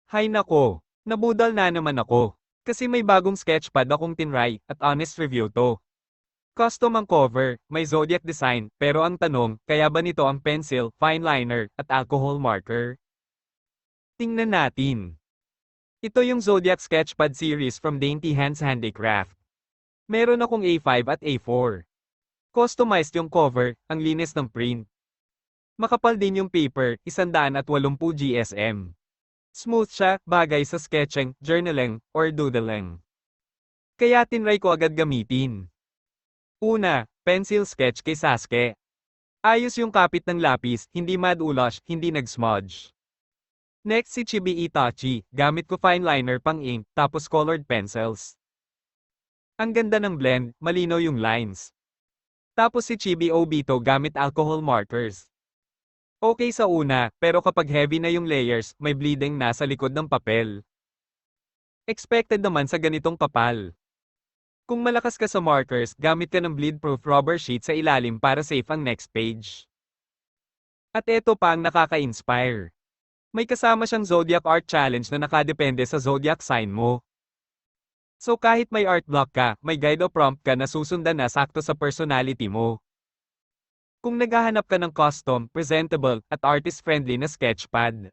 Hay nako, nabudal na naman ako. Kasi may bagong sketchpad akong tinry, at honest review to. Custom ang cover, may zodiac design, pero ang tanong, kaya ba nito ang pencil, fine liner, at alcohol marker? Tingnan natin. Ito yung Zodiac Sketchpad series from Dainty Hands Handicraft. Meron akong A5 at A4. Customized yung cover, ang linis ng print. Makapal din yung paper, 180 GSM. Smooth siya, bagay sa sketching, journaling, or doodling. Kaya tinry ko agad gamitin. Una, pencil sketch kay Sasuke. Ayos yung kapit ng lapis, hindi madulash, hindi nag-smudge. Next si Chibi Itachi, gamit ko fine liner pang ink, tapos colored pencils. Ang ganda ng blend, malinaw yung lines. Tapos si Chibi Obito gamit alcohol markers. Okay sa una, pero kapag heavy na yung layers, may bleeding na sa likod ng papel. Expected naman sa ganitong kapal. Kung malakas ka sa markers, gamit ka ng bleed-proof rubber sheet sa ilalim para safe ang next page. At eto pa ang nakaka-inspire. May kasama siyang Zodiac Art Challenge na nakadepende sa zodiac sign mo. So kahit may art block ka, may guide o prompt ka na susundan na sakto sa personality mo. Kung naghahanap ka ng custom, presentable, at artist-friendly na sketchpad,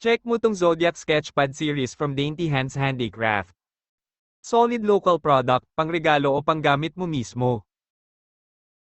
check mo tong Zodiac Sketchpad series from Dainty Hands Handicraft. Solid local product, pangregalo o panggamit mo mismo.